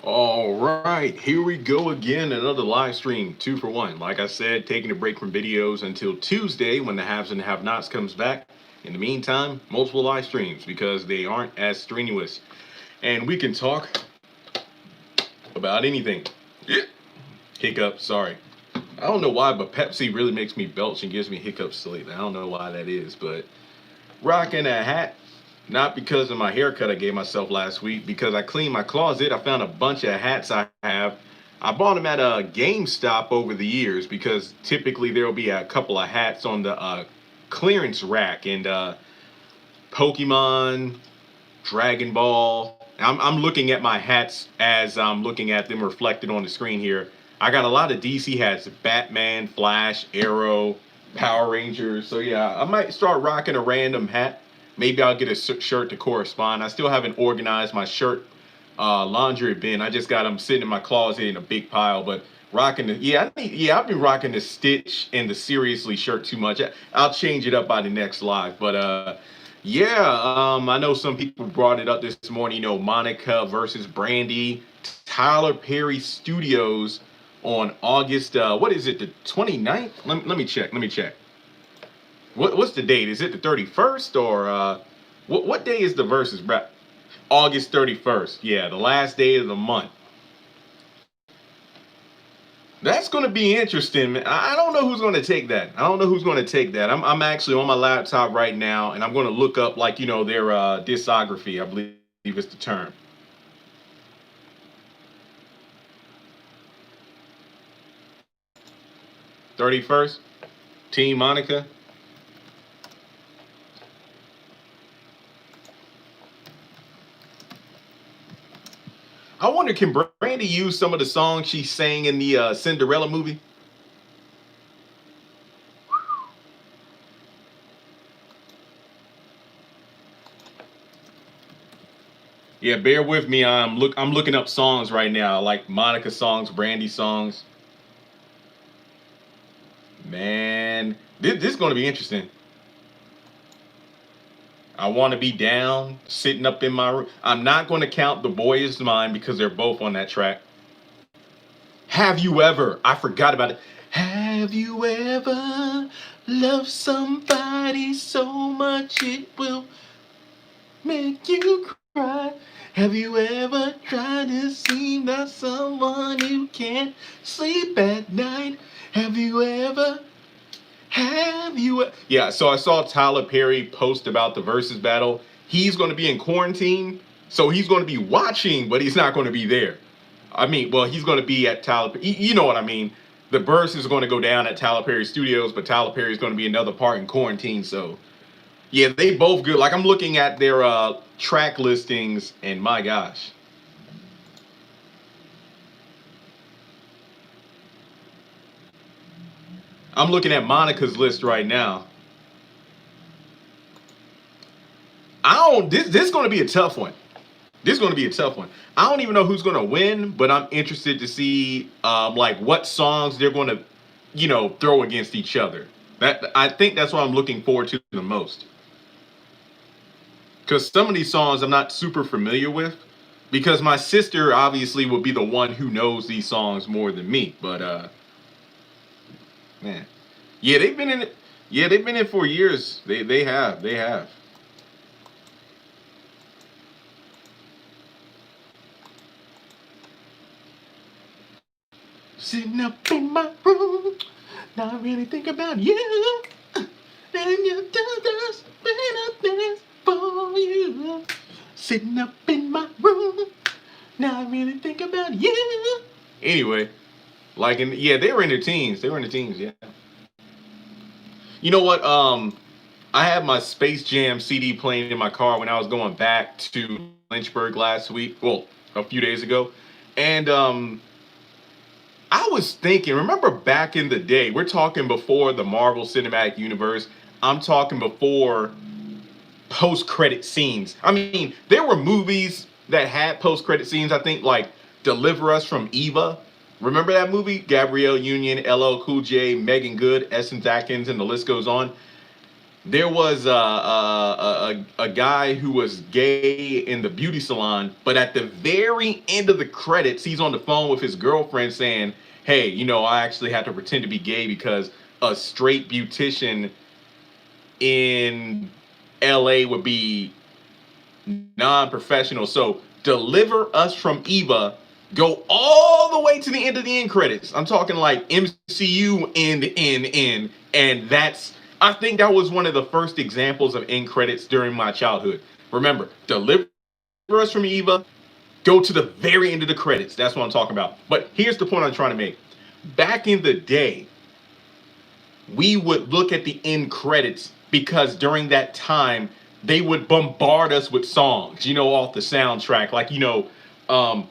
All right, here we go again. Another live stream, 2 for 1. Like I said, taking a break from videos until Tuesday when the haves and have-nots comes back. In the meantime, multiple live streams because they aren't as strenuous, and we can talk about anything. Hiccup, sorry. I don't know why, but Pepsi really makes me belch and gives me hiccups lately. I don't know why that is, but rocking a hat. Not because of my haircut I gave myself last week, because I cleaned my closet. I found a bunch of hats I have. I bought them at a GameStop over the years because typically there will be a couple of hats on the clearance rack. And Pokemon, Dragon Ball. I'm looking at my hats as I'm looking at them reflected on the screen here. I got a lot of DC hats: Batman, Flash, Arrow, Power Rangers. So yeah, I might start rocking a random hat. Maybe I'll get a shirt to correspond. I still haven't organized my shirt laundry bin. I just got them sitting in my closet in a big pile. But rocking the I've been rocking the Stitch and the Seriously shirt too much. I'll change it up by the next live. But I know some people brought it up this morning. You know, Monica versus Brandy, Tyler Perry Studios on August. What is it? The 29th? Let me check. Let me check. What's the date? Is it the 31st or what day is the versus, bro? August 31st. Yeah, the last day of the month. That's going to be interesting, man. I don't know who's going to take that. I don't know who's going to take that. I'm actually on my laptop right now, and I'm going to look up, like, their discography, I believe is the term. '31st, Team Monica. I wonder, can Brandy use some of the songs she sang in the Cinderella movie? Yeah, bear with me. I'm looking up songs right now, like Monica songs, Brandy songs. Man, this is going to be interesting. I want to be down, sitting up in my room. I'm not going to count The Boy Is Mine because they're both on that track. Have you ever? I forgot about it. Have you ever loved somebody so much it will make you cry? Have you ever tried to seem like someone who can't sleep at night? Have you ever? Yeah, so I saw Tyler Perry post about the versus battle. He's going to be in quarantine, so he's going to be watching, but he's not going to be there. I mean, well, he's going to be at Tyler. You know what I mean? The verse is going to go down at Tyler Perry Studios, but Tyler Perry is going to be another part in quarantine. So, yeah, they both good. Like, I'm looking at their track listings, and my gosh. I'm looking at Monica's list right now. This is going to be a tough one. This is going to be a tough one. I don't even know who's going to win, but I'm interested to see like what songs they're going to, throw against each other. I think that's what I'm looking forward to the most. Because some of these songs I'm not super familiar with. Because my sister obviously will be the one who knows these songs more than me. But man, yeah, they've been in it. Yeah, they've been in for years. They have. Sitting up in my room, not really think about you. And you just been for you. Sitting up in my room, not really think about you. Anyway, they were in their teens. They were in the teens, yeah. You know what? I had my Space Jam CD playing in my car when I was going back to Lynchburg last week. Well, a few days ago, and I was thinking, remember back in the day, we're talking before the Marvel Cinematic Universe. I'm talking before post-credit scenes. I mean, there were movies that had post-credit scenes, I think, like Deliver Us from Eva. Remember that movie? Gabrielle Union, LL Cool J, Megan Good, Essence Atkins, and the list goes on. There was a guy who was gay in the beauty salon, but at the very end of the credits, he's on the phone with his girlfriend saying, "Hey, I actually had to pretend to be gay because a straight beautician in LA would be non-professional. So deliver us from Eva, go all the way to the end of the end credits. I'm talking like MCU end, and I think that was one of the first examples of end credits during my childhood. Remember, deliver us from Eva, go to the very end of the credits. That's what I'm talking about. But here's the point I'm trying to make. Back in the day, we would look at the end credits because during that time they would bombard us with songs, off the soundtrack, like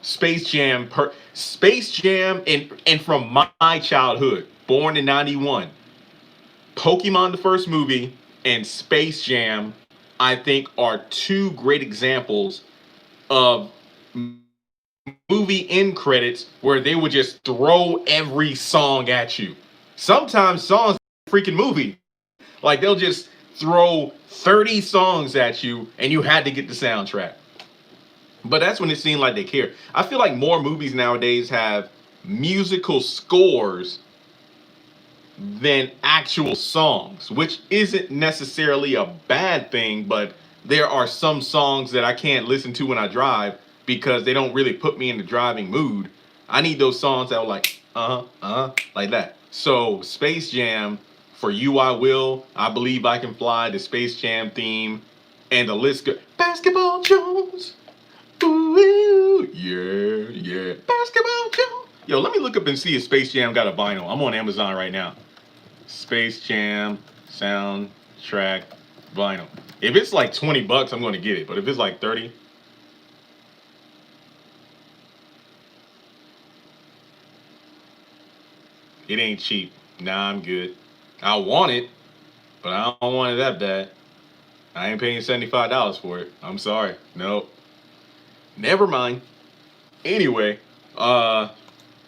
Space Jam, and from my childhood, born in '91, Pokemon the first movie and Space Jam, I think, are two great examples of movie end credits where they would just throw every song at you. Sometimes songs freaking movie. Like they'll just throw 30 songs at you and you had to get the soundtrack. But that's when it seemed like they care. I feel like more movies nowadays have musical scores than actual songs, which isn't necessarily a bad thing, but there are some songs that I can't listen to when I drive because they don't really put me in the driving mood. I need those songs that are like, like that. So Space Jam, For You I Will, I Believe I Can Fly, the Space Jam theme, and the list goes. Basketball Jones. Ooh, yeah. Basketball Jones. Yo, let me look up and see if Space Jam got a vinyl. I'm on Amazon right now. Space Jam soundtrack vinyl. If it's like $20, I'm going to get it. But if it's like 30, it ain't cheap. Nah, I'm good. I want it, but I don't want it that bad. I ain't paying $75 for it. I'm sorry. Nope. Never mind. Anyway,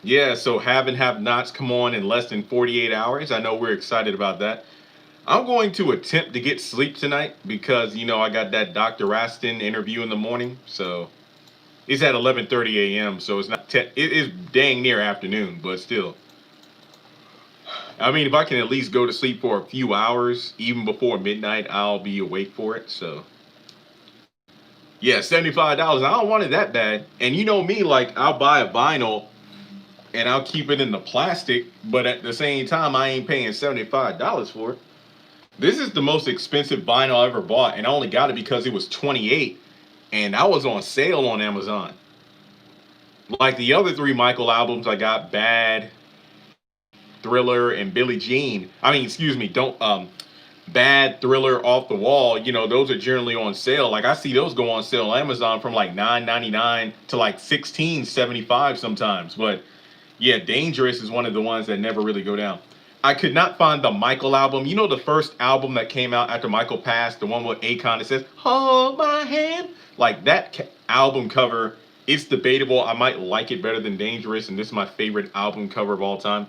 yeah, so have and have nots come on in less than 48 hours. I know we're excited about that. I'm going to attempt to get sleep tonight because, I got that Dr. Raston interview in the morning. So it's at 11:30 a.m. So it's not, it is dang near afternoon, but still. I mean, if I can at least go to sleep for a few hours, even before midnight, I'll be awake for it. So yeah, $75. I don't want it that bad. And you know me, like I'll buy a vinyl and I'll keep it in the plastic, but at the same time, I ain't paying $75 for it. This is the most expensive vinyl I ever bought, and I only got it because it was 28, and I was on sale on Amazon. Like the other three Michael albums, I got Bad, Thriller, and Billie Jean. I mean, excuse me, don't Bad, Thriller, Off the Wall. Those are generally on sale. Like I see those go on sale on Amazon from like $9.99 to like $16.75 sometimes. But yeah, Dangerous is one of the ones that never really go down. I could not find the Michael album. The first album that came out after Michael passed, the one with Akon that says, "Hold my hand." Like that album cover, it's debatable. I might like it better than Dangerous, and this is my favorite album cover of all time.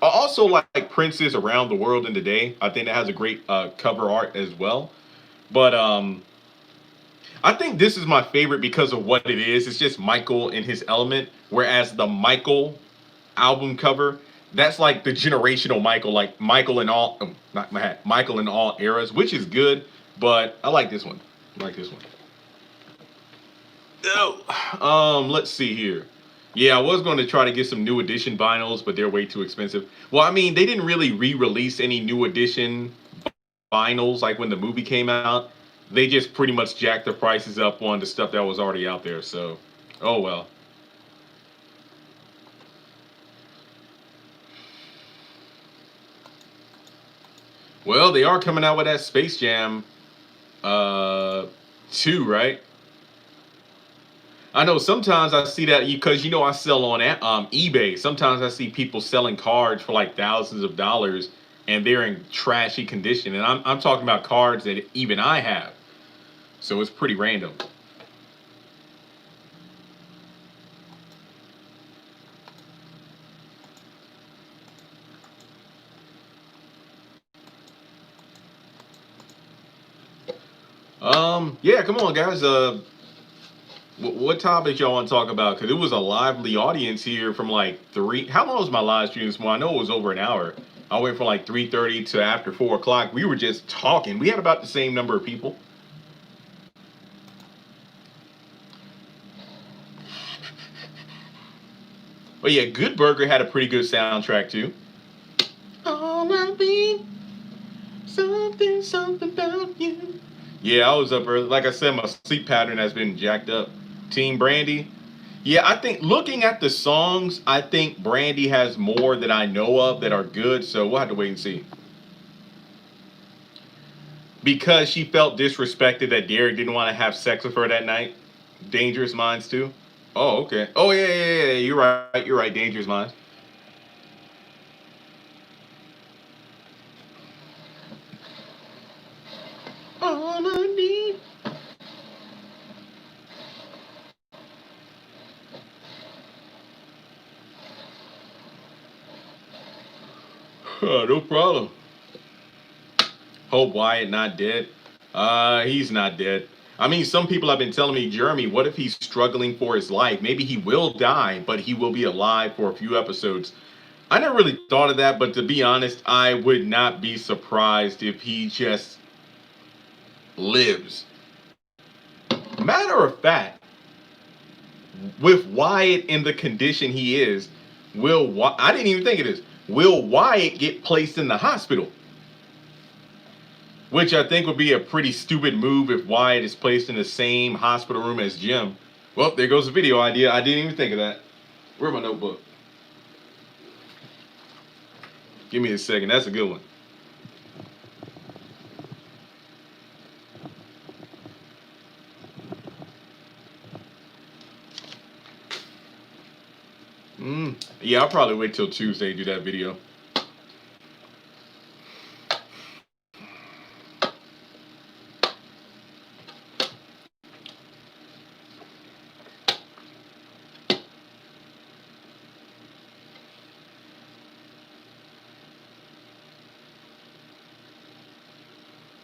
I also like Prince's Around the World in the Day. I think that has a great cover art as well. But I think this is my favorite because of what it is. It's just Michael in his element, whereas the Michael album cover, that's like the generational Michael, like Michael in all, not my hat, Michael in all eras, which is good, but I like this one. I like this one. Let's see here. Yeah, I was going to try to get some new edition vinyls, but they're way too expensive. Well, I mean, they didn't really re-release any new edition vinyls like when the movie came out. They just pretty much jacked the prices up on the stuff that was already out there. So, oh well. Well, they are coming out with that Space Jam 2, right? I know sometimes I see that because I sell on eBay. Sometimes I see people selling cards for like thousands of dollars and they're in trashy condition. And I'm talking about cards that even I have. So it's pretty random. Yeah, come on, guys. What topic y'all want to talk about? Because it was a lively audience here from like three. How long was my live stream this morning? I know it was over an hour. I went from like 3:30 to after 4 o'clock. We were just talking. We had about the same number of people. But yeah, Good Burger had a pretty good soundtrack too. All I need, something about you. Yeah, I was up early. Like I said, my sleep pattern has been jacked up. Team Brandy. Yeah, I think looking at the songs, I think Brandy has more that I know of that are good. So we'll have to wait and see. Because she felt disrespected that Derek didn't want to have sex with her that night. Dangerous Minds too. Oh, okay. Oh yeah. You're right. You're right. Dangerous Minds. All I need. No problem. Hope Wyatt not dead. He's not dead. I mean, some people have been telling me, Jeremy, what if he's struggling for his life? Maybe he will die, but he will be alive for a few episodes. I never really thought of that, but to be honest, I would not be surprised if he just lives. Matter of fact, with Wyatt in the condition he is, I didn't even think of this. Will Wyatt get placed in the hospital? Which I think would be a pretty stupid move if Wyatt is placed in the same hospital room as Jim. Well, there goes the video idea. I didn't even think of that. Where's my notebook? Give me a second. That's a good one. Yeah, I'll probably wait till Tuesday to do that video.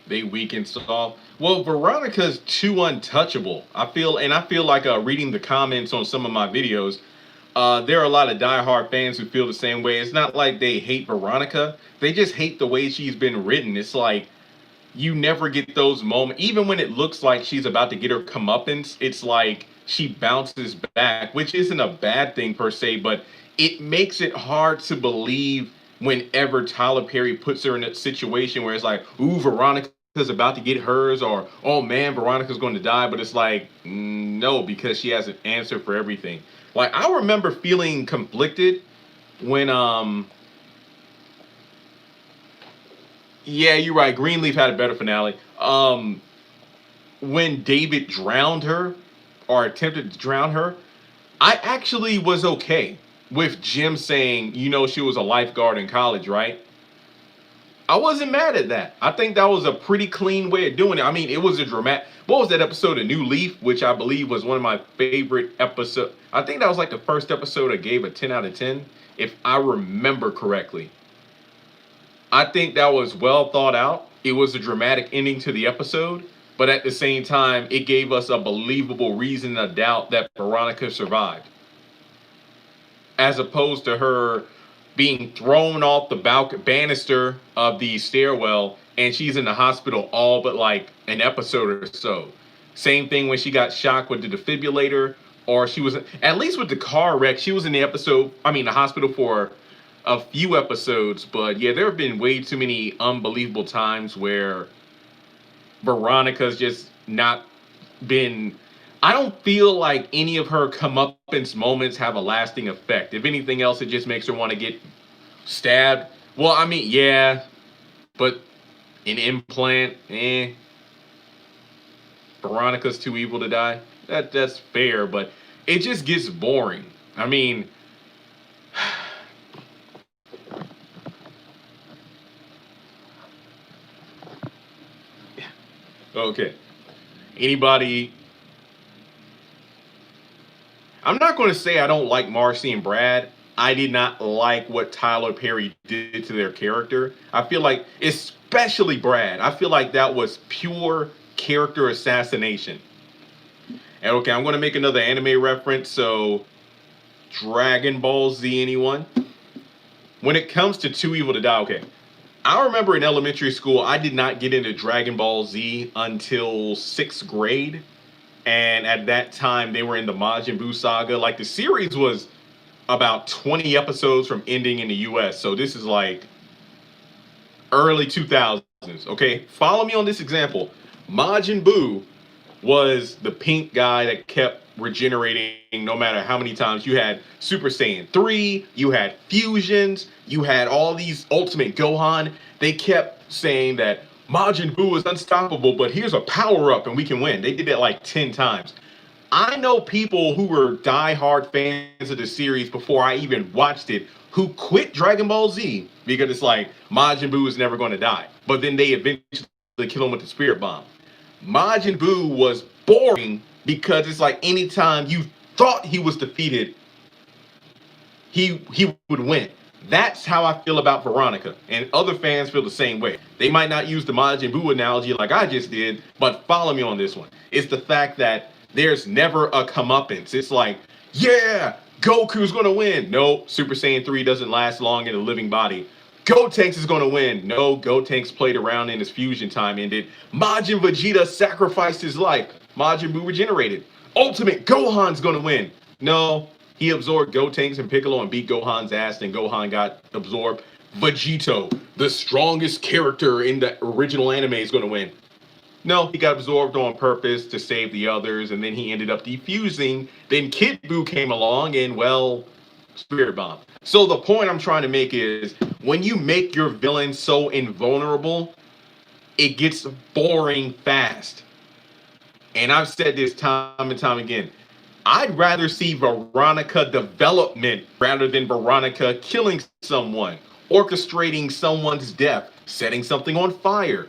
They weakened Saul. Well, Veronica's too untouchable. I feel like reading the comments on some of my videos, there are a lot of diehard fans who feel the same way. It's not like they hate Veronica. They just hate the way she's been written. It's like you never get those moments. Even when it looks like she's about to get her comeuppance, it's like she bounces back, which isn't a bad thing per se, but it makes it hard to believe whenever Tyler Perry puts her in a situation where it's like, ooh, Veronica's about to get hers, or oh man, Veronica's going to die. But it's like, no, because she has an answer for everything. Like, I remember feeling conflicted when yeah, you're right, Greenleaf had a better finale. When David drowned her or attempted to drown her, I actually was okay with Jim saying, she was a lifeguard in college, right? I wasn't mad at that. I think that was a pretty clean way of doing it. I mean, it was a dramatic. What was that episode of New Leaf, which I believe was one of my favorite episodes? I think that was like the first episode I gave a 10 out of 10, if I remember correctly. I think that was well thought out. It was a dramatic ending to the episode, but at the same time, it gave us a believable reason to doubt that Veronica survived. As opposed to her being thrown off the banister of the stairwell, and she's in the hospital all but like an episode or so. Same thing when she got shocked with the defibrillator, or she was, at least with the car wreck, she was in the hospital for a few episodes. But yeah, there have been way too many unbelievable times where Veronica's just not been. I don't feel like any of her comeuppance moments have a lasting effect. If anything else, it just makes her want to get stabbed. Well, I mean, yeah, but an implant, Veronica's too evil to die. That's fair, but it just gets boring. I mean, okay. Anybody? I'm not going to say I don't like Marcy and Brad. I did not like what Tyler Perry did to their character. I feel like, especially Brad, I feel like that was pure character assassination. And okay, I'm going to make another anime reference. So, Dragon Ball Z, anyone? When it comes to Too Evil to Die, okay. I remember in elementary school, I did not get into Dragon Ball Z until 6th grade. And at that time, they were in the Majin Buu saga. Like, the series was about 20 episodes from ending in the US. So this is like early 2000s. Okay, follow me on this example. Majin Buu was the pink guy that kept regenerating no matter how many times. You had Super Saiyan 3, you had fusions, you had all these Ultimate Gohan. They kept saying that Majin Buu is unstoppable, but here's a power up and we can win. They did that like 10 times. I know people who were diehard fans of the series before I even watched it who quit Dragon Ball Z because it's like Majin Buu is never going to die. But then they eventually kill him with the Spirit Bomb. Majin Buu was boring because it's like anytime you thought he was defeated, he would win. That's how I feel about Veronica, and other fans feel the same way. They might not use the Majin Buu analogy like I just did, but follow me on this one. It's the fact that there's never a comeuppance. It's like, yeah, Goku's gonna win. No, Super Saiyan 3 doesn't last long in a living body. Gotenks is gonna win. No, Gotenks played around in his fusion time ended. Majin Vegeta sacrificed his life. Majin Buu regenerated. Ultimate Gohan's gonna win. No, he absorbed Gotenks and Piccolo and beat Gohan's ass, and Gohan got absorbed. Vegito, the strongest character in the original anime, is gonna win. No, he got absorbed on purpose to save the others, and then he ended up defusing. Then Kid Buu came along and, well, Spirit Bomb. So the point I'm trying to make is when you make your villain so invulnerable, it gets boring fast. And I've said this time and time again. I'd rather see Veronica development rather than Veronica killing someone, orchestrating someone's death, setting something on fire.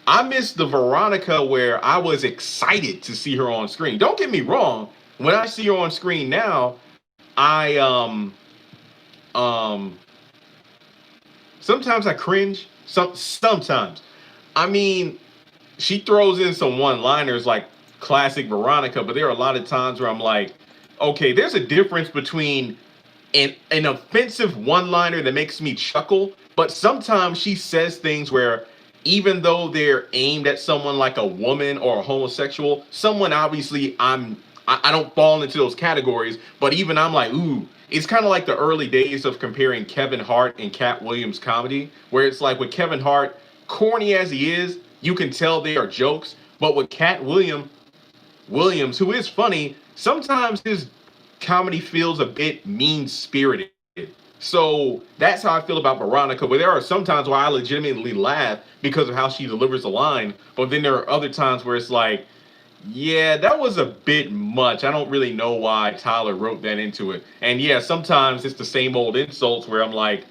I miss the Veronica where I was excited to see her on screen. Don't get me wrong. When I see her on screen now, I sometimes I cringe. Sometimes. I mean, she throws in some one-liners like classic Veronica, but there are a lot of times where I'm like, okay, there's a difference between an offensive one-liner that makes me chuckle, but sometimes she says things where even though they're aimed at someone like a woman or a homosexual, someone obviously I don't fall into those categories, but even I'm like, ooh, it's kind of like the early days of comparing Kevin Hart and Cat Williams comedy, where it's like with Kevin Hart, corny as he is, you can tell they are jokes, but with Cat Williams, who is funny, sometimes his comedy feels a bit mean-spirited. So that's how I feel about Veronica, but there are some times where I legitimately laugh because of how she delivers a line, but then there are other times where it's like, yeah, that was a bit much. I don't really know why Tyler wrote that into it. And yeah, sometimes it's the same old insults where I'm like,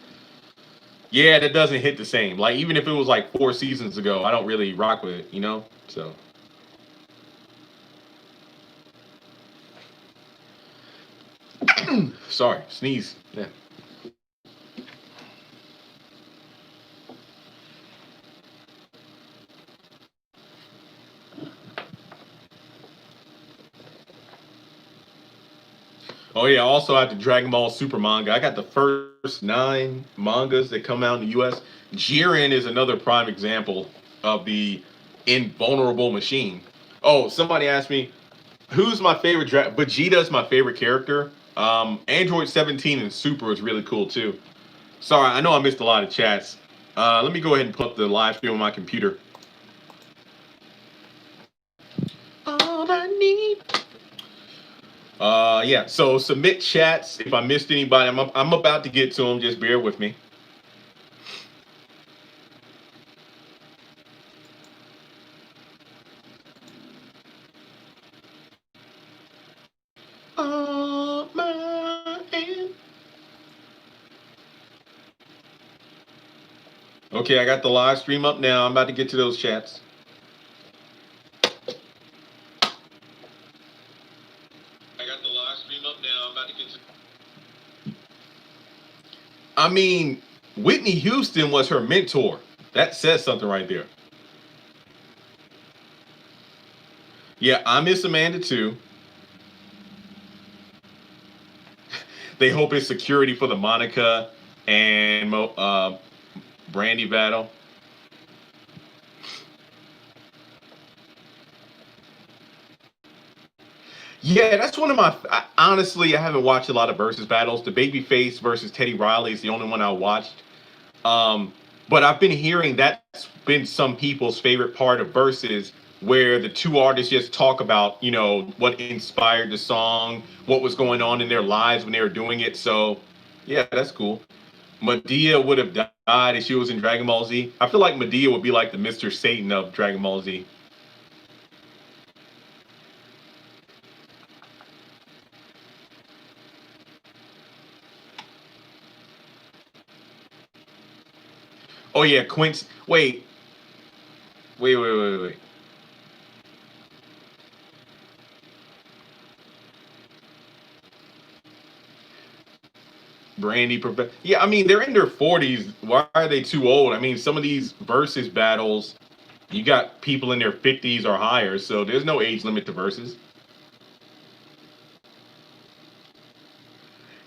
yeah, that doesn't hit the same. Like, even if it was like 4 seasons ago, I don't really rock with it, you know? So. Sorry, sneeze. Yeah. Oh yeah, also I have the Dragon Ball Super manga. I got the first 9 mangas that come out in the US. Jiren is another prime example of the invulnerable machine. Oh, somebody asked me, who's my favorite Vegeta is my favorite character. Android 17 and Super is really cool too. Sorry, I know I missed a lot of chats. Let me go ahead and put up the live stream on my computer. All I need. Yeah, so submit chats. If I missed anybody, I'm about to get to them. Just bear with me. Okay, I got the live stream up now. I'm about to get to those chats. I mean, Whitney Houston was her mentor. That says something right there. Yeah, I miss Amanda too. They hope it's security for the Monica and Brandy battle. Yeah, that's one of my. Honestly, I haven't watched a lot of versus battles. The Babyface versus Teddy Riley is the only one I watched. Um, but I've been hearing that's been some people's favorite part of verses, where the two artists just talk about, what inspired the song, what was going on in their lives when they were doing it. So, yeah, that's cool. Madea would have died if she was in Dragon Ball Z. I feel like Madea would be like the Mr. Satan of Dragon Ball Z. Oh yeah, Quince. Wait. Yeah, I mean they're in their 40s. Why are they too old? I mean, some of these versus battles, you got people in their 50s or higher, so there's no age limit to versus.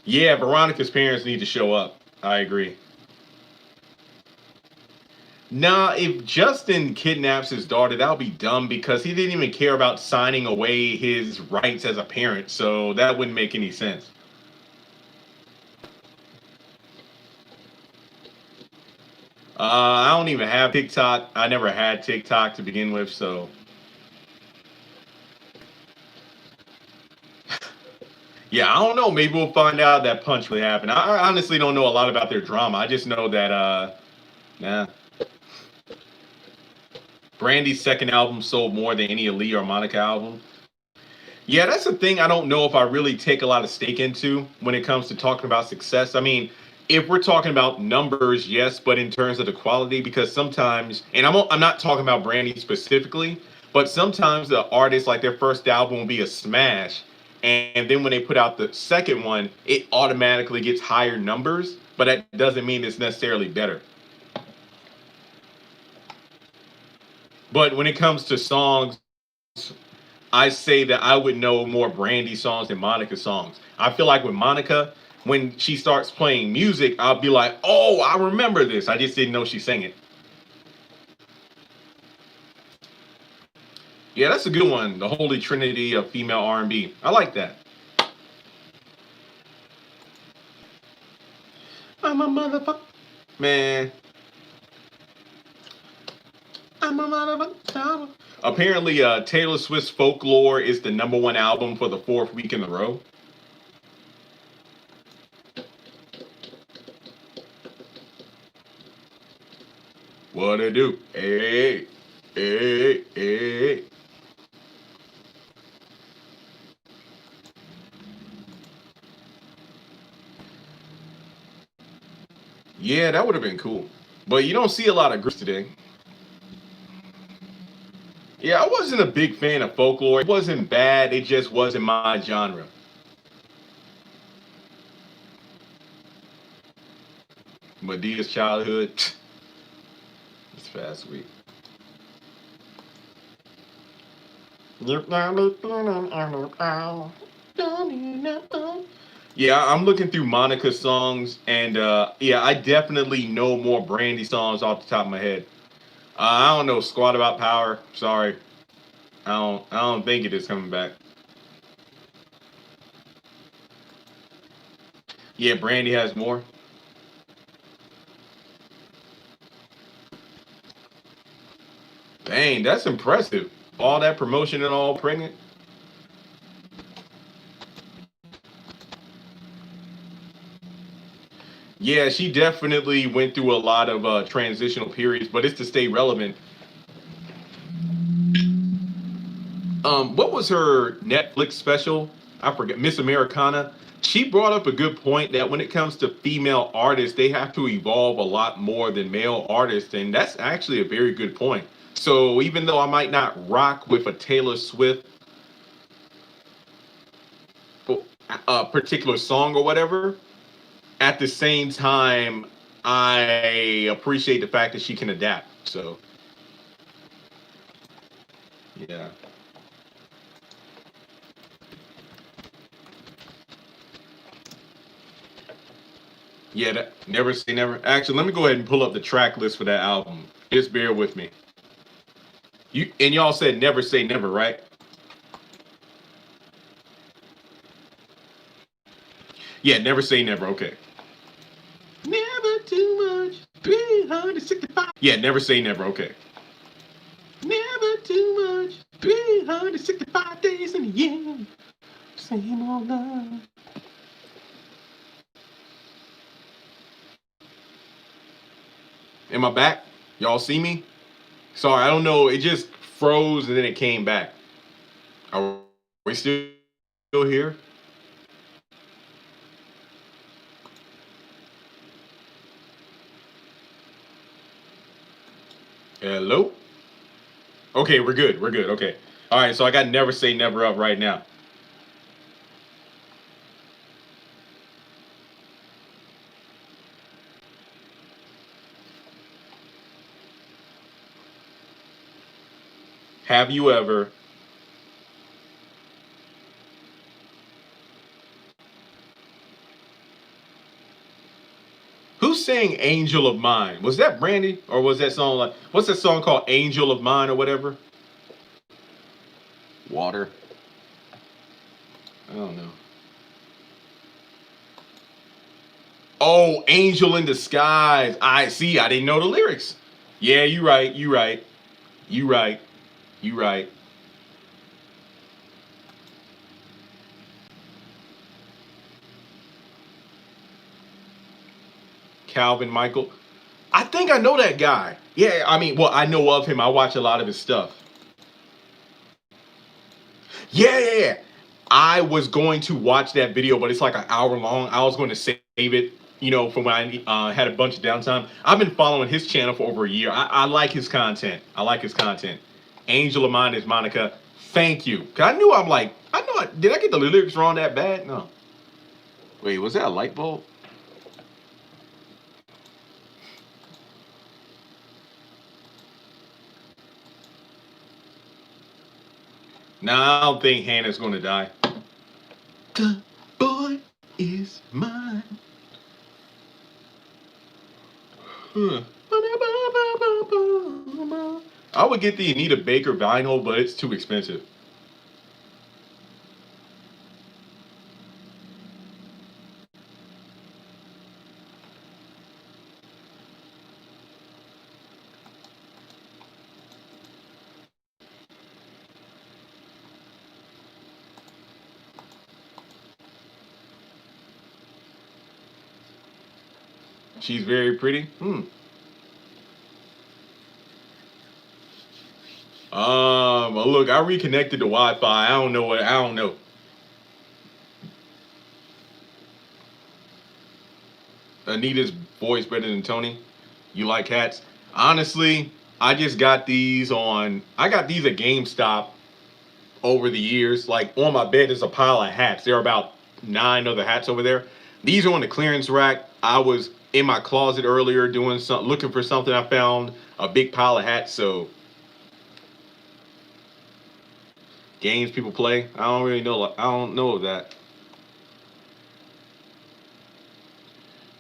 Yeah, Veronica's parents need to show up. I agree. Nah, if Justin kidnaps his daughter, that'll be dumb because he didn't even care about signing away his rights as a parent, so that wouldn't make any sense. I don't even have TikTok. I never had TikTok to begin with, so yeah, I don't know. Maybe we'll find out that punch really happened. I honestly don't know a lot about their drama. I just know that nah, Brandy's second album sold more than any Aaliyah or Monica album. Yeah, that's the thing I don't know if I really take a lot of stake into when it comes to talking about success. I mean, if we're talking about numbers, yes, but in terms of the quality, because sometimes, and I'm not talking about Brandy specifically, but sometimes the artists like their first album will be a smash, and then when they put out the second one, it automatically gets higher numbers, but that doesn't mean it's necessarily better. But when it comes to songs, I say that I would know more Brandy songs than Monica songs. I feel like with Monica, when she starts playing music, I'll be like, "Oh, I remember this." I just didn't know she sang it. Yeah, that's a good one. The Holy Trinity of female R&B. I like that. I'm a motherfucker, man. I'm a motherfucker. Apparently, Taylor Swift's Folklore is the number one album for the fourth week in a row. What it do? Hey, hey, hey. Yeah, that would have been cool. But you don't see a lot of groups today. Yeah, I wasn't a big fan of folklore. It wasn't bad. It just wasn't my genre. Medea's childhood. It's fast sweet. Yeah, I'm looking through Monica's songs, and yeah, I definitely know more Brandy songs off the top of my head. I don't know squat about power. Sorry, I don't think it is coming back. Yeah, Brandy has more. Dang, that's impressive. All that promotion and all pregnant. Yeah, she definitely went through a lot of transitional periods, but it's to stay relevant. What was her Netflix special? I forget. Miss Americana. She brought up a good point that when it comes to female artists, they have to evolve a lot more than male artists, and that's actually a very good point. So even though I might not rock with a Taylor Swift particular song or whatever, at the same time, I appreciate the fact that she can adapt. So yeah. Yeah, never say never. Actually, let me go ahead and pull up the track list for that album. Just bear with me. Y'all said never say never, right? Yeah, never say never. Okay. Never too much. 365. Yeah, never say never. Okay. Never too much. 365 days in a year. Same old love. Am I back? Y'all see me? Sorry, I don't know. It just froze and then it came back. Are we still here? Hello? Okay, we're good. We're good. Okay. All right, so I got never say never up right now. Have you ever Who's saying Angel of Mine? Was that Brandy or was that song like what's that song called Angel of Mine or whatever? Water. I don't know. Oh, Angel in Disguise. I see. I didn't know the lyrics. Yeah, you right. You right. You right. You right. Calvin Michael. I think I know that guy. Yeah, I mean, well, I know of him. I watch a lot of his stuff. Yeah, yeah, yeah. I was going to watch that video, but it's like an hour long. I was going to save it, from when I had a bunch of downtime. I've been following his channel for over a year. I like his content. I like his content. Angel of Mine is Monica. Thank you. 'Cause I knew did I get the lyrics wrong that bad? No. Wait, was that a light bulb? Nah, I don't think Hannah's going to die. The boy is mine. Huh. I would get the Anita Baker vinyl, but it's too expensive. She's very pretty. Look, I reconnected to Wi-Fi. I don't know what. I don't know. Anita's voice better than Tony. You like hats? Honestly, I just got these on. I got these at GameStop over the years. Like on my bed is a pile of hats. There are about 9 other hats over there. These are on the clearance rack. I was in my closet earlier doing something, looking for something. I found a big pile of hats. So games people play. I don't really know. I don't know that.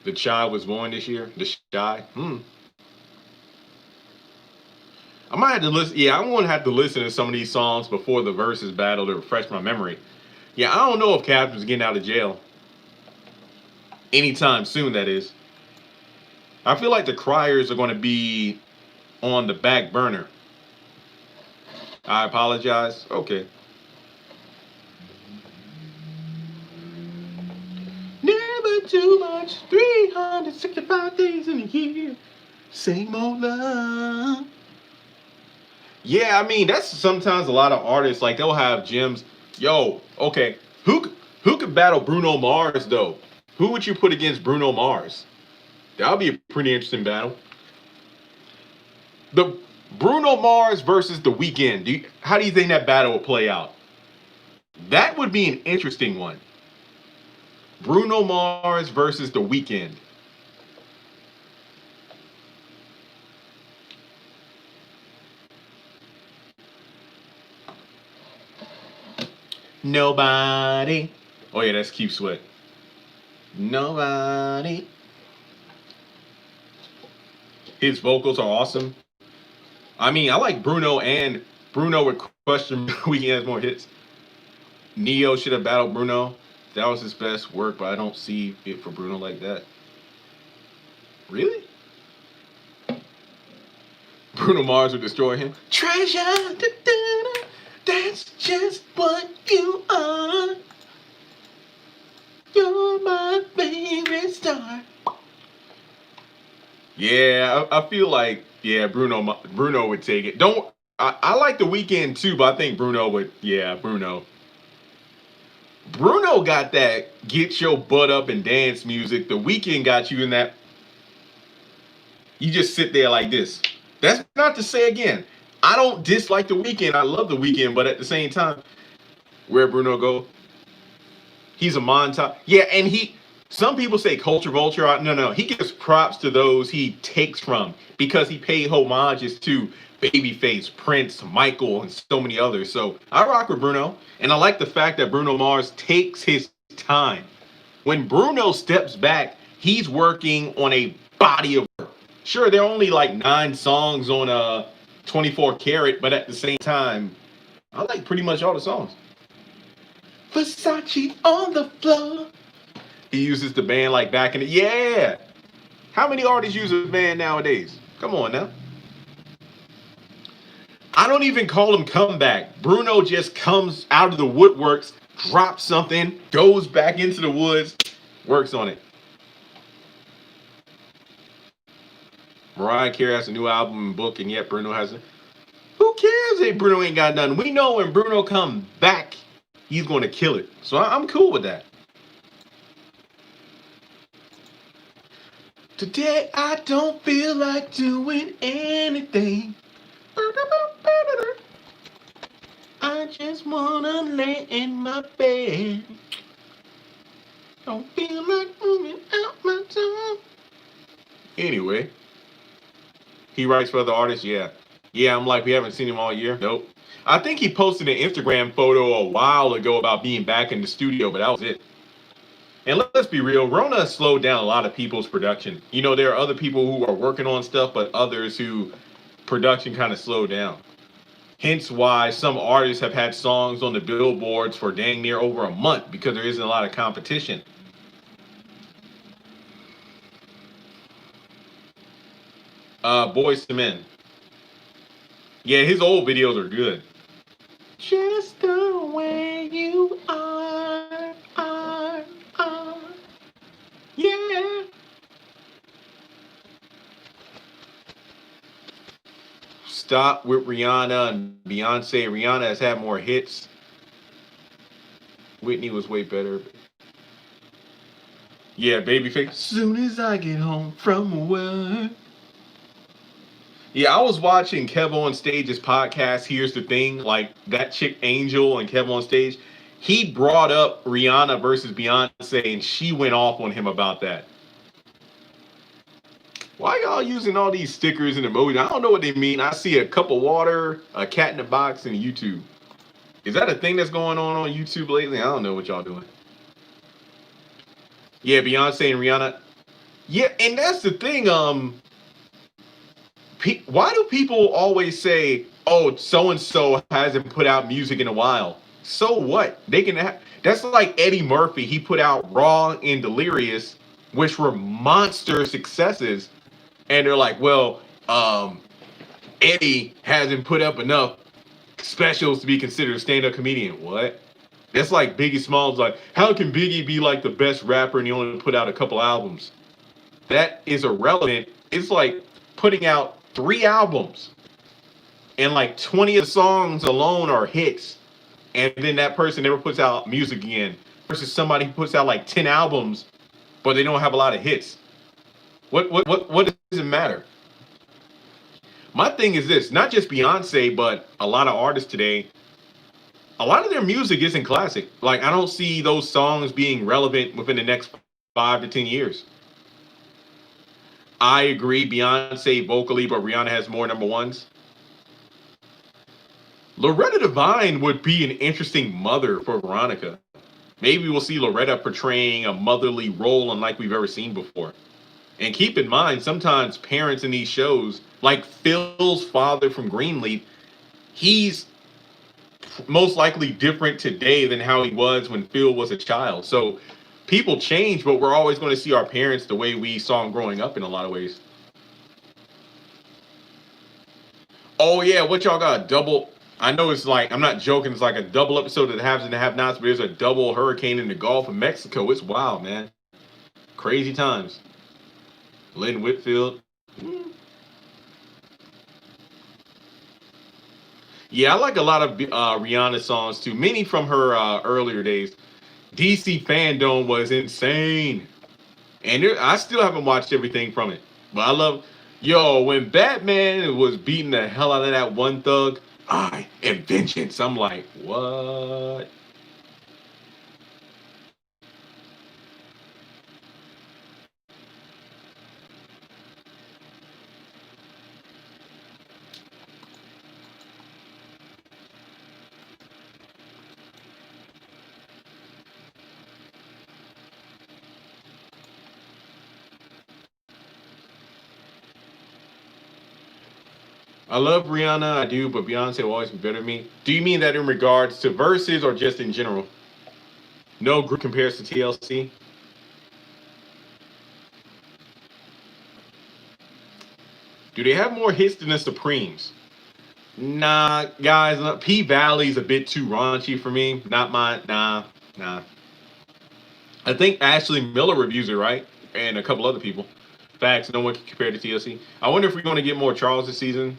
The child was born this year. The shy. I might have to listen. Yeah, I'm gonna have to listen to some of these songs before the verses battle to refresh my memory. Yeah, I don't know if Captain's getting out of jail anytime soon. That is. I feel like the criers are going to be on the back burner. I apologize. Okay. Never too much. 365 days in a year. Same old love. Yeah, I mean that's sometimes a lot of artists like they'll have gems. Yo, okay, who could battle Bruno Mars though? Who would you put against Bruno Mars? That would be a pretty interesting battle. The Bruno Mars versus The Weeknd. How do you think that battle would play out? That would be an interesting one. Bruno Mars versus The Weeknd. Nobody. Oh yeah, that's Keep Sweat. Nobody. His vocals are awesome. I mean, I like Bruno, and Bruno with question Weekend has more hits. Neo should have battled Bruno. That was his best work, but I don't see it for Bruno like that. Really? Bruno Mars would destroy him. Treasure, that's just what you are. You're my favorite star. Yeah, I feel like Bruno would take it. I like The Weeknd too, but I think Bruno would. Yeah, Bruno. Bruno got that get your butt up and dance music. The Weeknd got you in that. You just sit there like this. That's not to say again, I don't dislike The Weeknd. I love The Weeknd, but at the same time, where Bruno go? He's a montage. Yeah, and some people say culture vulture. No. He gives props to those he takes from because he paid homages to Babyface, Prince, Michael, and so many others. So I rock with Bruno. And I like the fact that Bruno Mars takes his time. When Bruno steps back, he's working on a body of work. Sure, there are only like 9 songs on 24 Karat, but at the same time, I like pretty much all the songs. Versace on the floor. He uses the band like back in the... Yeah! How many artists use a band nowadays? Come on now. I don't even call him comeback. Bruno just comes out of the woodworks, drops something, goes back into the woods, works on it. Mariah Carey has a new album and book, and yet Bruno hasn't. Who cares if Bruno ain't got nothing? We know when Bruno come back, he's going to kill it. So I'm cool with that. Today I don't feel like doing anything. I just wanna lay in my bed. Don't feel like moving out my time. Anyway, he writes for other artists. Yeah, I'm like, we haven't seen him all year. Nope. I think he posted an Instagram photo a while ago about being back in the studio, but that was it. And let's be real, Rona slowed down a lot of people's production. You know, there are other people who are working on stuff, but others who production kind of slowed down. Hence why some artists have had songs on the billboards for dang near over a month because there isn't a lot of competition. Boys to Men. Yeah, his old videos are good. Just the way you are. Yeah. Stop with Rihanna and Beyonce. Rihanna has had more hits. Whitney was way better. Yeah, Babyface. Soon as I get home from work. Yeah, I was watching Kev on Stage's podcast. Here's the thing, like that chick Angel and Kev on Stage. He brought up Rihanna versus Beyonce, and she went off on him about that. Why y'all using all these stickers and emojis? I don't know what they mean. I see a cup of water, a cat in the box, and YouTube. Is that a thing that's going on YouTube lately? I don't know what y'all doing. Yeah, Beyonce and Rihanna. Yeah, and that's the thing. Why do people always say, "Oh, so and so hasn't put out music in a while"? So what? They can. That's like Eddie Murphy. He put out Raw and Delirious, which were monster successes, and they're like, "Well, Eddie hasn't put up enough specials to be considered a stand-up comedian." What? That's like Biggie Smalls. Like, how can Biggie be like the best rapper and he only put out a couple albums? That is irrelevant. It's like putting out 3 albums and like 20 of the songs alone are hits, and then that person never puts out music again. Versus somebody who puts out like 10 albums, but they don't have a lot of hits. What does it matter? My thing is this: not just Beyonce, but a lot of artists today. A lot of their music isn't classic. Like, I don't see those songs being relevant within the next 5 to 10 years. I agree, Beyonce vocally, but Rihanna has more number ones. Loretta Devine would be an interesting mother for Veronica. Maybe we'll see Loretta portraying a motherly role unlike we've ever seen before. And keep in mind, sometimes parents in these shows, like Phil's father from Greenleaf, he's most likely different today than how he was when Phil was a child. So people change, but we're always going to see our parents the way we saw them growing up in a lot of ways. Oh yeah, what y'all got? A double? I know it's like, I'm not joking. It's like a double episode of the haves and the have-nots, but there's a double hurricane in the Gulf of Mexico. It's wild, man. Crazy times. Lynn Whitfield. Yeah, I like a lot of Rihanna songs too. Many from her earlier days. DC Fandom was insane, and I still haven't watched everything from it. But I love, yo, when Batman was beating the hell out of that one thug, I am vengeance. I'm like, what? I love Rihanna, I do, but Beyonce will always be better than me. Do you mean that in regards to verses or just in general? No group compares to TLC. Do they have more hits than the Supremes? Nah, guys, P Valley's a bit too raunchy for me. Not my, nah, nah. I think Ashley Miller reviews it, right? And a couple other people. Facts, no one can compare to TLC. I wonder if we're going to get more Charles this season.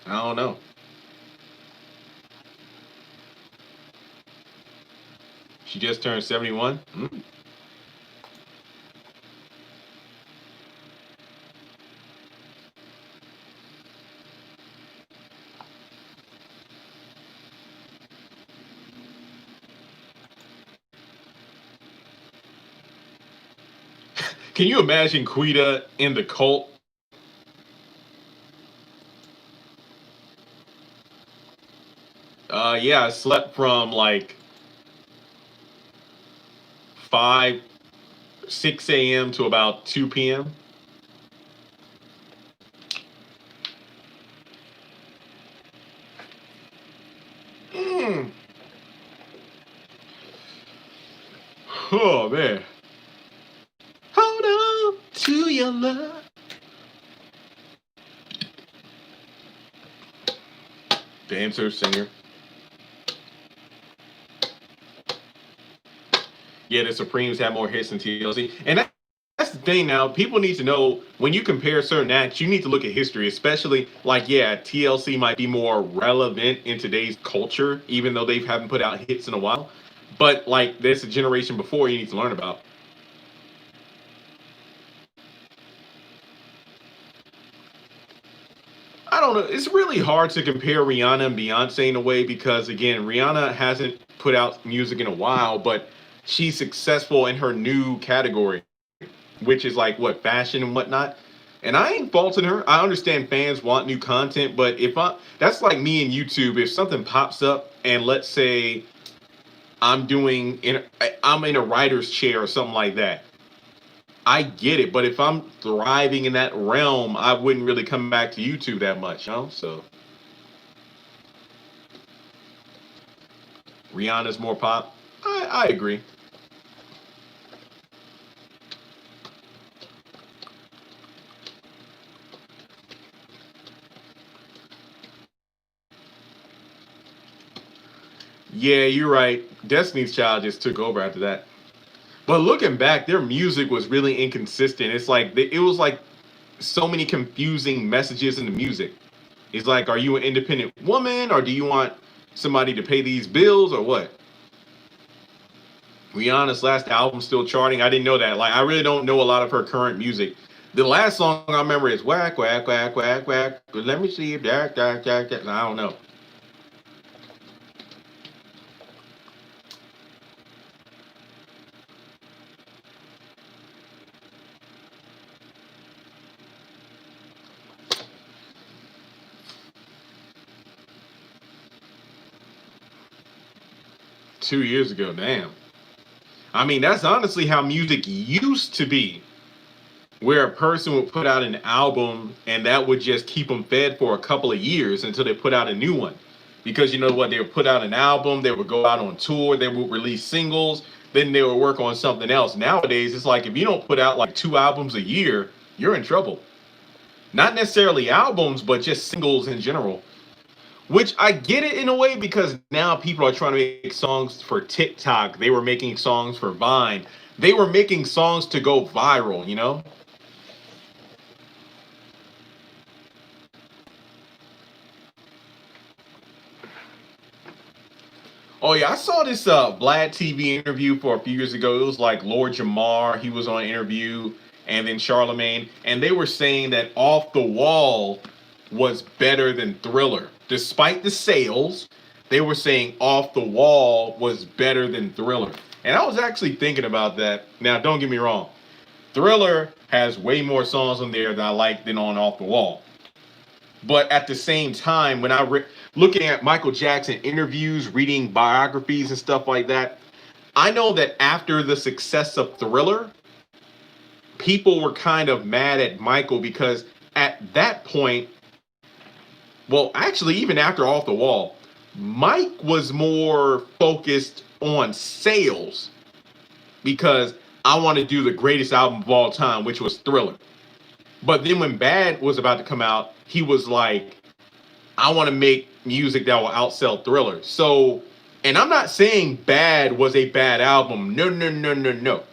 I don't know. She just turned 71. Mm. Can you imagine Quita in the cult? Yeah, I slept from like 5, 6 a.m. to about 2 p.m. Mm. Oh, man. Hold on to your love. Dancer, singer. Yeah, the Supremes have more hits than TLC. And that's the thing now. People need to know when you compare certain acts, you need to look at history, especially like, yeah, TLC might be more relevant in today's culture, even though they haven't put out hits in a while. But like, there's a generation before you need to learn about. I don't know. It's really hard to compare Rihanna and Beyonce in a way because, again, Rihanna hasn't put out music in a while, but she's successful in her new category, which is like what, fashion and whatnot. And I ain't faulting her. I understand fans want new content, but if I, that's like me and YouTube. If something pops up and let's say I'm in a writer's chair or something like that, I get it. But if I'm thriving in that realm, I wouldn't really come back to YouTube that much, you know? So Rihanna's more pop. I agree. Yeah, you're right. Destiny's Child just took over after that. But looking back, their music was really inconsistent. It's like it was like so many confusing messages in the music. It's like, are you an independent woman or do you want somebody to pay these bills or what? Rihanna's last album still charting. I didn't know that. Like, I really don't know a lot of her current music. The last song I remember is whack whack whack whack whack. Let me see if that. I don't know. 2 years ago, damn. I mean, that's honestly how music used to be, where a person would put out an album and that would just keep them fed for a couple of years until they put out a new one. Because you know what? They would put out an album, they would go out on tour, they would release singles, then they would work on something else. Nowadays, it's like if you don't put out like 2 albums a year, you're in trouble. Not necessarily albums, but just singles in general. Which I get it in a way because now people are trying to make songs for TikTok. They were making songs for Vine. They were making songs to go viral, you know? Oh yeah, I saw this Vlad TV interview for a few years ago. It was like Lord Jamar, he was on an interview, and then Charlemagne, and they were saying that Off the Wall was better than Thriller. Despite the sales, they were saying Off the Wall was better than Thriller. And I was actually thinking about that. Now, don't get me wrong. Thriller has way more songs on there that I like than on Off the Wall. But at the same time, when looking at Michael Jackson interviews, reading biographies and stuff like that, I know that after the success of Thriller, people were kind of mad at Michael because at that point, well, actually, even after Off the Wall, Mike was more focused on sales because I want to do the greatest album of all time, which was Thriller. But then when Bad was about to come out, he was like, I want to make music that will outsell Thriller. So, and I'm not saying Bad was a bad album. No, no, no, no, no.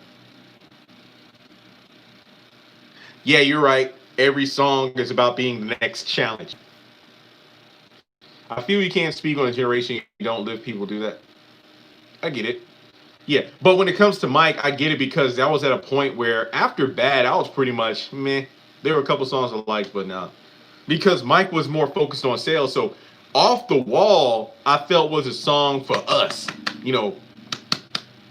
Yeah, you're right. Every song is about being the next challenge. I feel you can't speak on a generation you don't live. People do that. I get it. Yeah, but when it comes to Mike, I get it because that was at a point where after Bad, I was pretty much meh. There were a couple songs I liked, but no, because Mike was more focused on sales. So Off the Wall, I felt was a song for us, you know,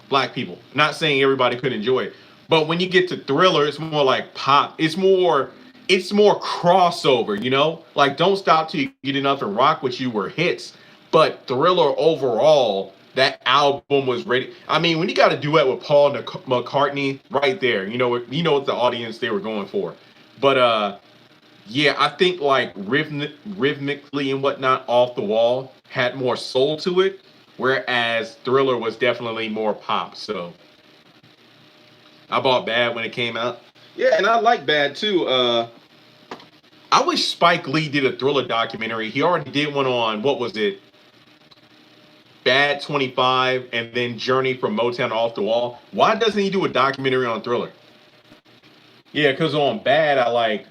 black people. Not saying everybody could enjoy it, but when you get to Thriller, it's more like pop. It's more crossover, you know? Like Don't Stop Till You Get Enough and Rock With You were hits, but Thriller overall, that album was ready. I mean, when you got a duet with Paul McCartney right there, you know what the audience they were going for. But yeah, I think like rhythmically and whatnot, Off the Wall had more soul to it, whereas Thriller was definitely more pop. So I bought Bad when it came out. Yeah, and I like Bad too. I wish Spike Lee did a Thriller documentary. He already did one on what was it? Bad 25 and then Journey from Motown to Off the Wall. Why doesn't he do a documentary on Thriller? Yeah, because on Bad, I like.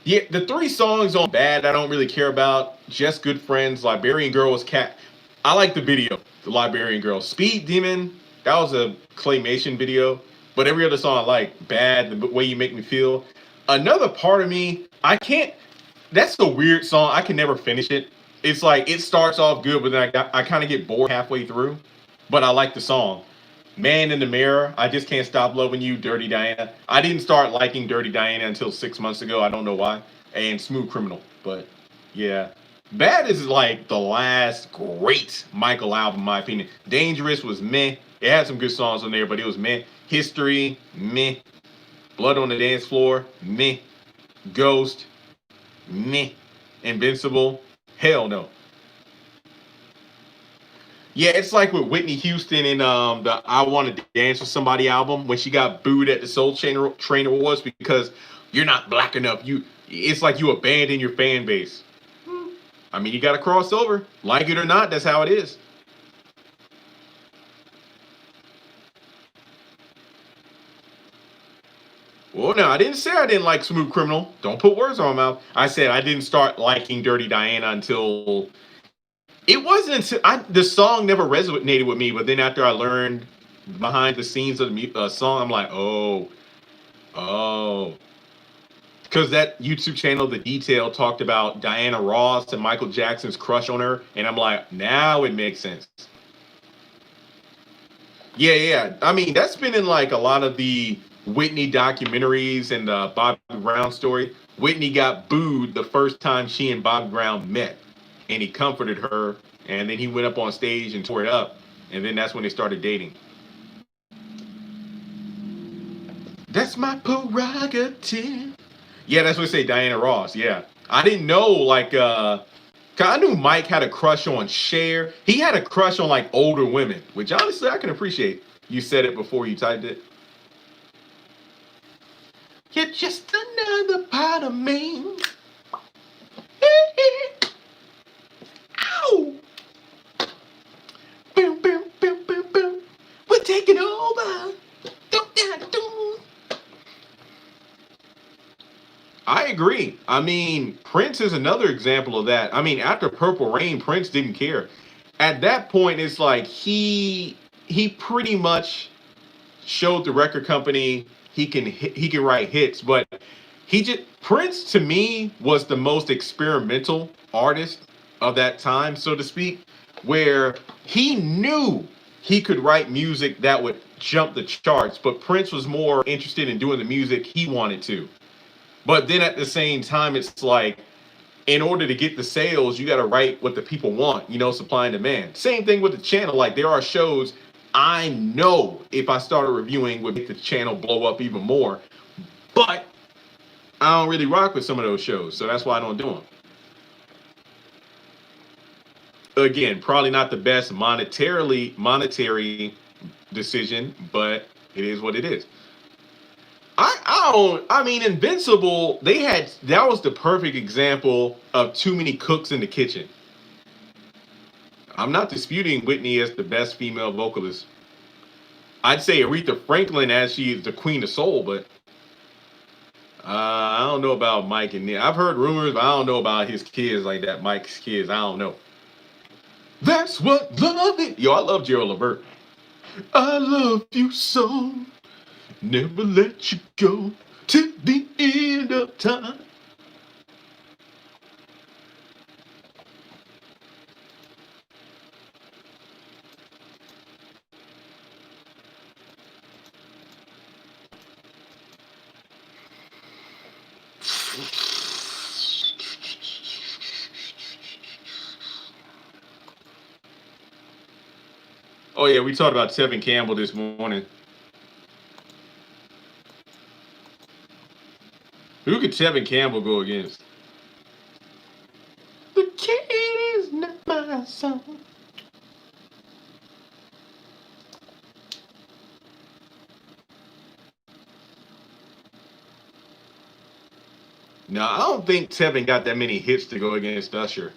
Yeah, the three songs on Bad I don't really care about. Just Good Friends, Liberian Girl was cat. I like the video, the Liberian Girl. Speed Demon, that was a claymation video. But every other song I like. Bad, the way you make me feel. Another part of me, I can't. That's a weird song. I can never finish it. It's like it starts off good, but then I kind of get bored halfway through. But I like the song. Man in the Mirror, I Just Can't Stop Loving You, Dirty Diana. I didn't start liking Dirty Diana until 6 months ago. I don't know why. And Smooth Criminal. But yeah. Bad is like the last great Michael album, in my opinion. Dangerous was meh. It had some good songs on there, but it was meh. History, meh. Blood on the Dance Floor, meh. Ghost, meh. Invincible, hell no. Yeah, it's like with Whitney Houston in the "I Want to Dance with Somebody" album when she got booed at the Train Awards because you're not black enough. It's like you abandon your fan base. I mean, you got to cross over, like it or not. That's how it is. Well, no, I didn't say I didn't like Smooth Criminal. Don't put words on my mouth. I said I didn't start liking Dirty Diana until it wasn't until the song never resonated with me. But then after I learned behind the scenes of the song, I'm like, oh, oh, because that YouTube channel, The Detail, talked about Diana Ross and Michael Jackson's crush on her, and I'm like, now it makes sense. Yeah, yeah. I mean, that's been in like a lot of the Whitney documentaries and the Bobby Brown story. Whitney got booed the first time she and Bobby Brown met. and he comforted her, and then he went up on stage and tore it up, and then that's when they started dating. That's my prerogative. Yeah, that's what they say, Diana Ross. Yeah, I didn't know, like, 'cause I knew Mike had a crush on Cher. He had a crush on like older women, which honestly I can appreciate. You said it before you typed it. You're just another part of me. Ow! Boom, boom, boom, boom, boom. We're taking over. I agree. I mean, Prince is another example of that. I mean, after Purple Rain, Prince didn't care. At that point, it's like he pretty much showed the record company he can write hits, but he just Prince to me was the most experimental artist of that time, so to speak, where he knew he could write music that would jump the charts, but Prince was more interested in doing the music he wanted to. But then at the same time, it's like in order to get the sales, you got to write what the people want, supply and demand. Same thing with the channel. Like there are shows I know if I started reviewing would make the channel blow up even more. But I don't really rock with some of those shows, so that's why I don't do them. Again, probably not the best monetary decision, but it is what it is. I don't. I mean, Invincible. That was the perfect example of too many cooks in the kitchen. I'm not disputing Whitney as the best female vocalist. I'd say Aretha Franklin as she is the queen of soul, but I don't know about Mike and Neil. I've heard rumors, but I don't know about his kids like that. Mike's kids, I don't know. That's what love is. Yo, I love Gerald Levert. I love you so. Never let you go to the end of time. Oh yeah, we talked about Tevin Campbell this morning. Who could Tevin Campbell go against? The kid is not my son. No, I don't think Tevin got that many hits to go against Usher.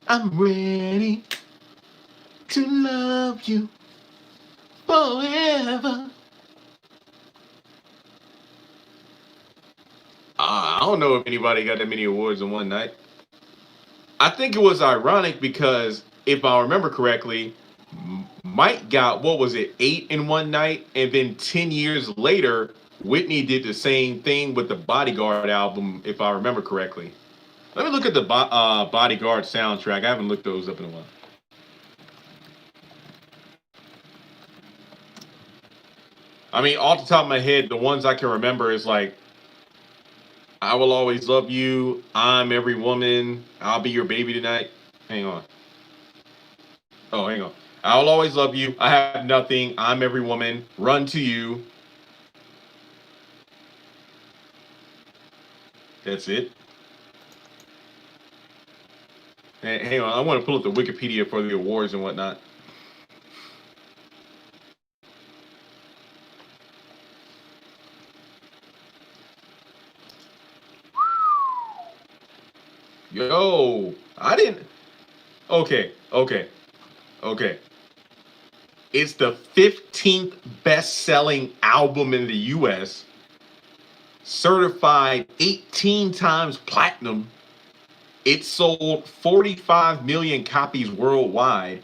I'm ready to love you forever. I don't know if anybody got that many awards in one night. I think it was ironic because if I remember correctly, Mike got, what was it, 8 in one night, and then 10 years later, Whitney did the same thing with the Bodyguard album, if I remember correctly. Let me look at the Bodyguard soundtrack. I haven't looked those up in a while. I mean, off the top of my head, the ones I can remember is like I Will Always Love You, I'm Every Woman, I'll Be Your Baby Tonight. Hang on. Oh, hang on. I Will Always Love You, I Have Nothing, I'm Every Woman, Run to You. That's it. Hang on, I want to pull up the Wikipedia for the awards and whatnot. Yo, I didn't. Okay. It's the 15th best-selling album in the U.S. Certified 18 times platinum. It sold 45 million copies worldwide.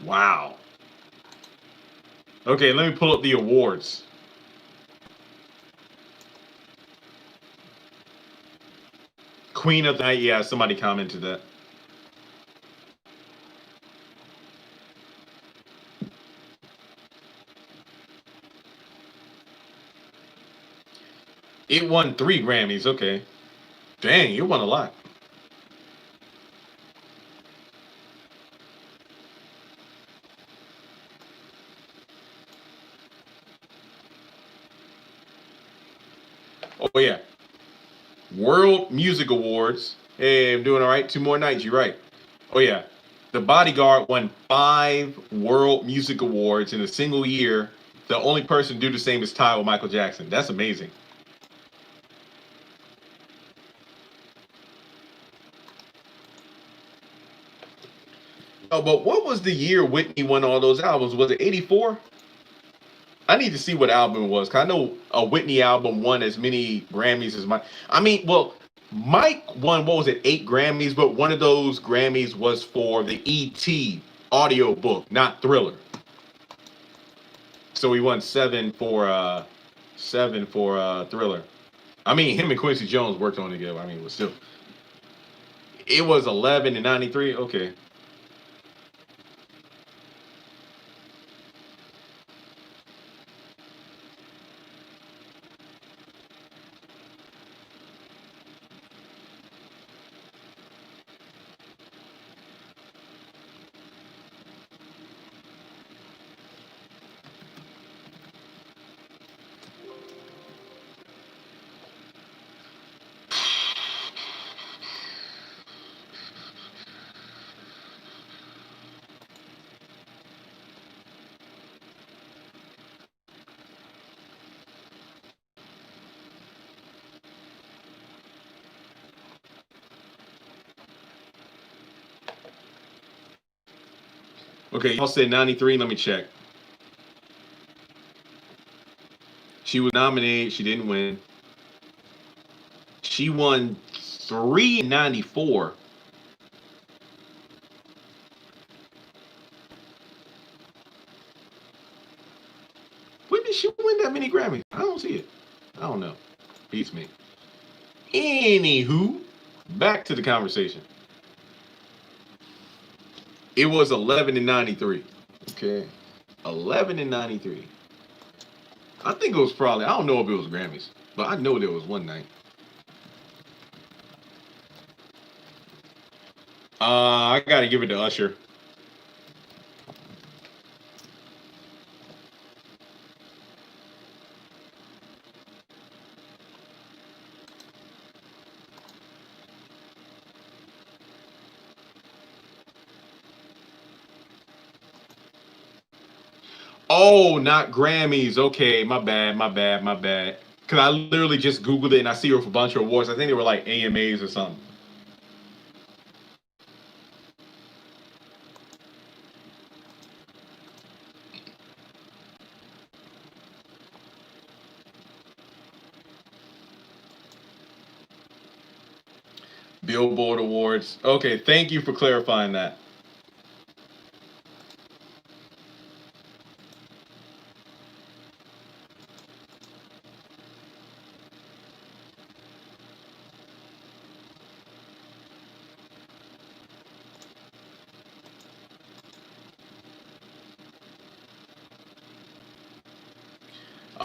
Wow. Okay, let me pull up the awards. Queen of the Night. Yeah, somebody commented that. It won 3 Grammys. Okay. Dang, it won a lot. Oh yeah. World Music Awards. Hey, I'm doing all right. 2 more nights. You're right. Oh yeah. The Bodyguard won 5 World Music Awards in a single year. The only person to do the same is tied with Michael Jackson. That's amazing. Oh, but what was the year Whitney won all those albums? Was it 84? I need to see what album it was. Cause I know a Whitney album won as many Grammys as Mike. I mean, well, Mike won, what was it, 8 Grammys, but one of those Grammys was for the E.T. audio book, not Thriller. So he won seven for Thriller. I mean, him and Quincy Jones worked on it together. I mean, it was still. It was 11 and 93. Okay. Okay, y'all said 93. Let me check. She was nominated. She didn't win. She won 3 in 94. When did she win that many Grammys? I don't see it. I don't know. Beats me. Anywho, back to the conversation. It was 11 and 93. Okay. 11 and 93. I think it was probably, I don't know if it was Grammys, but I know there was one night. I gotta give it to Usher. Oh, not Grammys. Okay, my bad, my bad, my bad. Cause I literally just Googled it and I see her for a bunch of awards. I think they were like AMAs or something. Billboard Awards. Okay, thank you for clarifying that.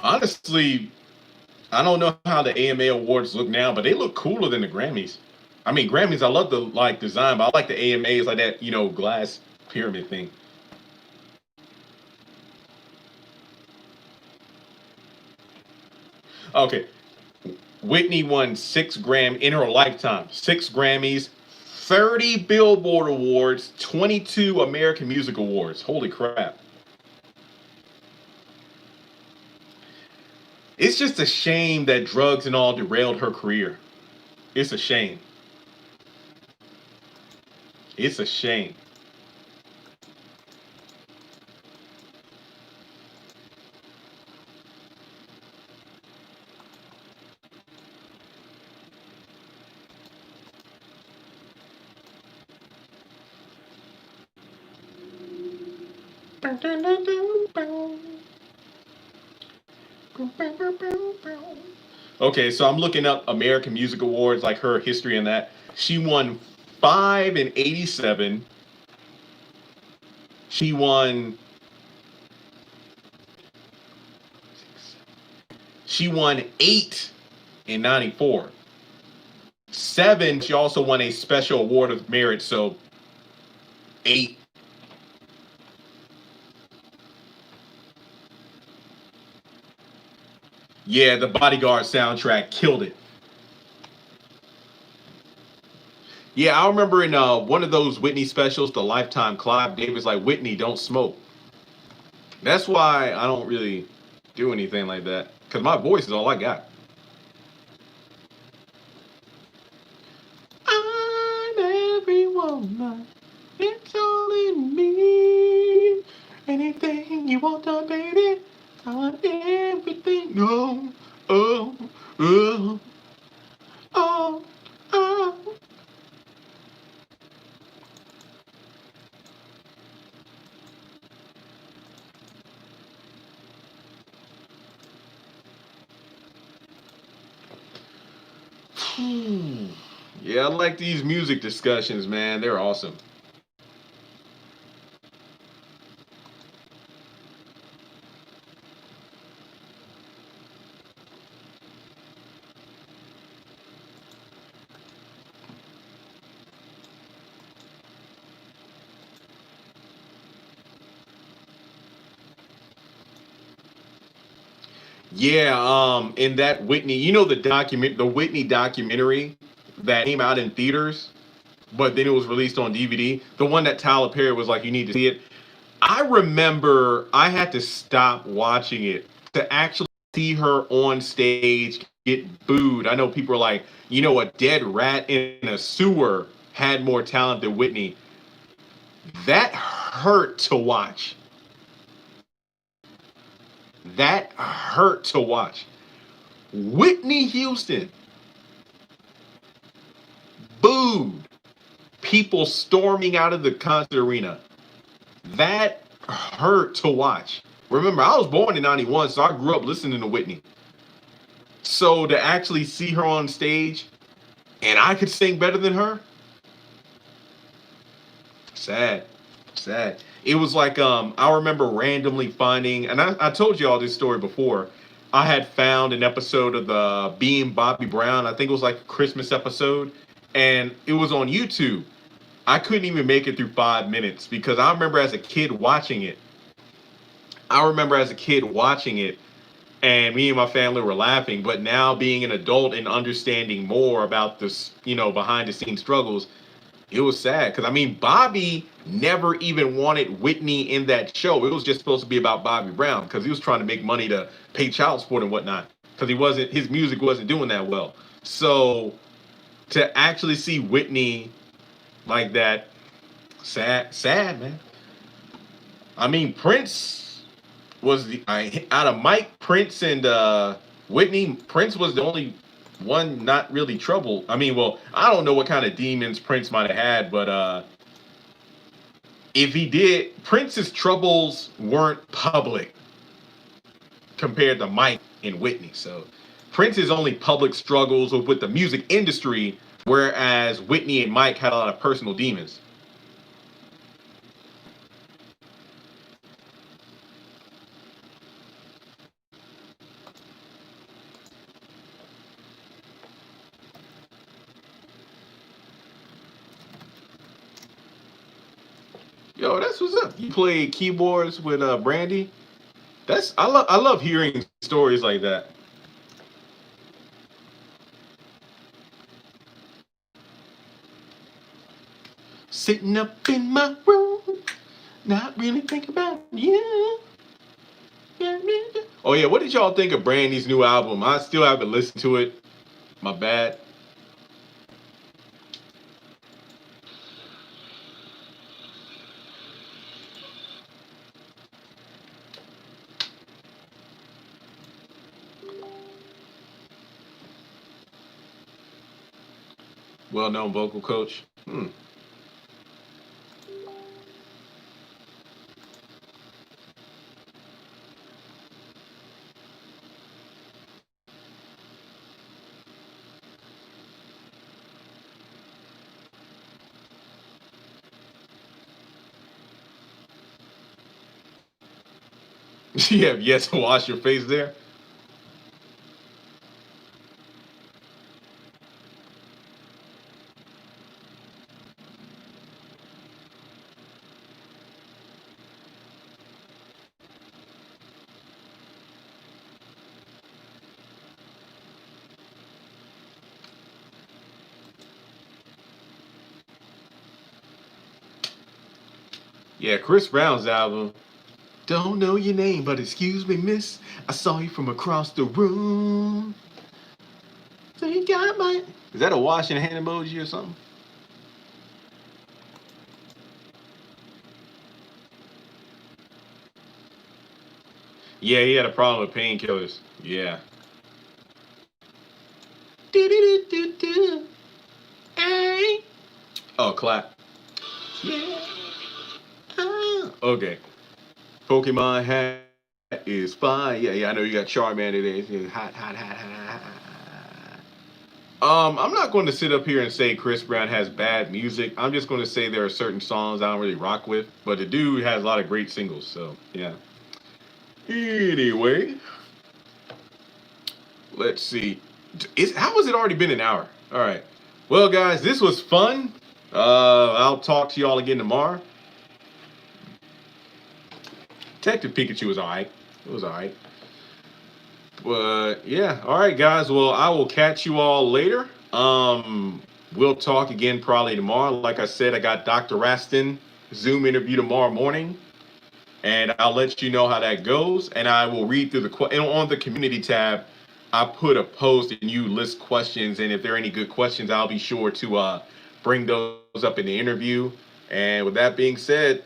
Honestly, I don't know how the AMA awards look now, but they look cooler than the Grammys. I mean, Grammys, I love the like design, but I like the AMAs like that, glass pyramid thing. Okay, Whitney won 6 Gram in her lifetime, 6 Grammys, 30 Billboard Awards, 22 American Music Awards. Holy crap! It's just a shame that drugs and all derailed her career. It's a shame. It's a shame. Okay, so I'm looking up American Music Awards, like her history and that. She won 5 in '87. She won. She won 8 in '94. 7. She also won a special award of merit. So 8. Yeah, the Bodyguard soundtrack killed it. Yeah, I remember in one of those Whitney specials, the Lifetime Clive Davis like, Whitney, don't smoke. That's why I don't really do anything like that, because my voice is all I got. I'm every woman. It's all in me. Anything you want done, baby. I want everything. Oh, oh, oh, oh, oh. Yeah, I like these music discussions, man. They're awesome. Yeah, in that Whitney, the Whitney documentary that came out in theaters, but then it was released on DVD. The one that Tyler Perry was like, you need to see it. I remember I had to stop watching it to actually see her on stage get booed. I know people are like, a dead rat in a sewer had more talent than Whitney. That hurt to watch. That hurt to watch. Whitney Houston booed. People storming out of the concert arena. That hurt to watch. Remember, I was born in '91, so I grew up listening to Whitney. So to actually see her on stage and I could sing better than her, sad, sad. It was like I remember randomly finding, and I told you all this story before. I had found an episode of the Being Bobby Brown. I think it was like a Christmas episode, and it was on YouTube. I couldn't even make it through 5 minutes because I remember as a kid watching it. I remember as a kid watching it, and me and my family were laughing. But now being an adult and understanding more about this, behind the scenes struggles, it was sad because I mean, Bobby never even wanted Whitney in that show. It was just supposed to be about Bobby Brown because he was trying to make money to pay child support and whatnot because his music wasn't doing that well. So to actually see Whitney like that, sad, sad, man. I mean, Prince was out of Mike, Prince, and Whitney. Prince was the only one not really troubled. I mean, well, I don't know what kind of demons Prince might have had, but if he did, Prince's troubles weren't public compared to Mike and Whitney. So Prince's only public struggles were with the music industry, whereas Whitney and Mike had a lot of personal demons. Yo, that's what's up. You play keyboards with Brandy. I love hearing stories like that. Sitting up in my room, not really thinking about you. Oh yeah, what did y'all think of Brandy's new album? I still haven't listened to it. My bad. Well-known vocal coach. You have yet to wash your face there? Yeah, Chris Brown's album. Don't know your name, but excuse me, miss. I saw you from across the room. So you got my. Is that a washing hand emoji or something? Yeah, he had a problem with painkillers. Yeah. Do-do-do-do-do. Hey. Oh, clap. Yeah. Ah. Okay. Pokemon hat is fine. Yeah, yeah, I know you got Charmander there. It's hot, hot, hot, hot, hot. I'm not going to sit up here and say Chris Brown has bad music. I'm just going to say there are certain songs I don't really rock with, but the dude has a lot of great singles. So yeah. Anyway, let's see. How has it already been an hour? All right. Well, guys, this was fun. I'll talk to y'all again tomorrow. Detective Pikachu was all right. It was all right. But yeah, all right, guys. Well, I will catch you all later. We'll talk again probably tomorrow. Like I said, I got Dr. Raston Zoom interview tomorrow morning, and I'll let you know how that goes. And I will read through and on the community tab, I put a post and you list questions. And if there are any good questions, I'll be sure to bring those up in the interview. And with that being said,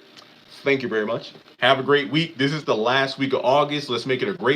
thank you very much. Have a great week. This is the last week of August. Let's make it a great